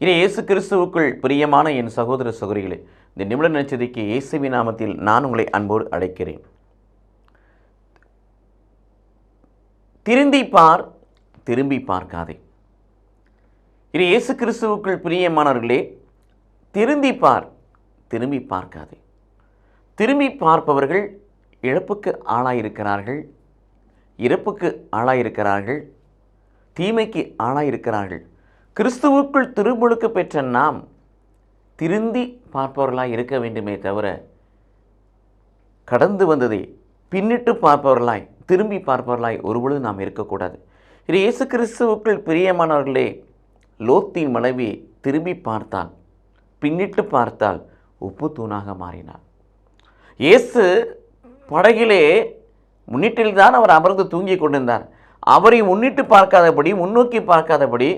இனி இயேசு கிறிஸ்துவுக்குள் பிரியமான என் சகோதர சகோதரிகளே, இந்த நிமிட நற்செய்திக்கு இயேசுவின் நாமத்தில் நான் உங்களை அன்போடு அழைக்கிறேன். திரும்பி பார், திரும்பி பார்க்காதே. இனி இயேசு கிறிஸ்துவுக்குள் பிரியமானவர்களே, திரும்பி பார், திரும்பி பார்க்காதே. திரும்பி பார்ப்பவர்கள் இழப்புக்கு ஆளாயிருக்கிறார்கள், இறப்புக்கு ஆளாயிருக்கிறார்கள், தீமைக்கு ஆளாயிருக்கிறார்கள். கிறிஸ்துவுக்குள் திருமுழுக்கு பெற்ற நாம் திருந்தி பார்ப்பவர்களாய் இருக்க வேண்டுமே தவிர, கடந்து வந்ததை பின்னிட்டு பார்ப்பவர்களாய், திரும்பி பார்ப்பவர்களாய் ஒருபொழுது நாம் இருக்கக்கூடாது. இது இயேசு கிறிஸ்துவுக்குள் பிரியமானவர்களே, லோத்தின் மனைவி திரும்பி பார்த்தால், பின்னிட்டு பார்த்தால் உப்பு தூணாக மாறினார். இயேசு படகிலே முன்னிட்டில்தான் அவர் அமர்ந்து தூங்கிக் கொண்டிருந்தார். அவரை முன்னிட்டு பார்க்காதபடி, முன்னோக்கி பார்க்காதபடி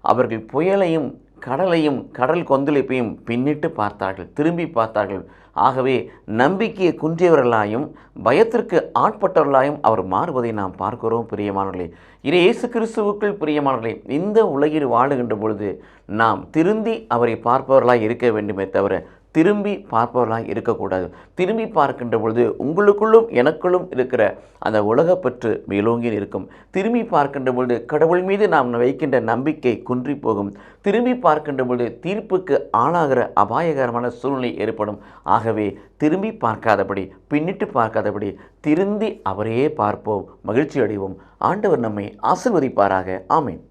அவர்கள் புயலையும் கடலையும் கடல் கொந்தளிப்பையும் பின்னிட்டு பார்த்தார்கள், திரும்பி பார்த்தார்கள். ஆகவே நம்பிக்கையை குன்றியவர்களாயும் பயத்திற்கு ஆட்பட்டவர்களாயும் அவர் மாறுவதை நாம் பார்க்கிறோம். பிரியமானவர்களே, இது இயேசு கிறிஸ்துவுக்குள் பிரியமானவர்களே, இந்த உலகில் வாழுகின்ற பொழுது நாம் திருந்தி அவரை பார்ப்பவர்களாய் இருக்க வேண்டுமே தவிர திரும்பி பார்ப்பவர்களாக இருக்கக்கூடாது. திரும்பி பார்க்கின்ற பொழுது உங்களுக்குள்ளும் எனக்குள்ளும் இருக்கிற அந்த உலகப்பற்று மேலோங்கி இருக்கும். திரும்பி பார்க்கின்ற பொழுது கடவுள் மீது நாம் வைக்கின்ற நம்பிக்கை குன்றி போகும். திரும்பி பார்க்கின்ற பொழுது தீர்ப்புக்கு ஆளாகிற அபாயகரமான சூழ்நிலை ஏற்படும். ஆகவே திரும்பி பார்க்காதபடி, பின்னிட்டு பார்க்காதபடி திருந்தி அவரையே பார்ப்போம், மகிழ்ச்சி அடைவோம். ஆண்டவர் நம்மை ஆசீர்வதிப்பாராக. ஆமென்.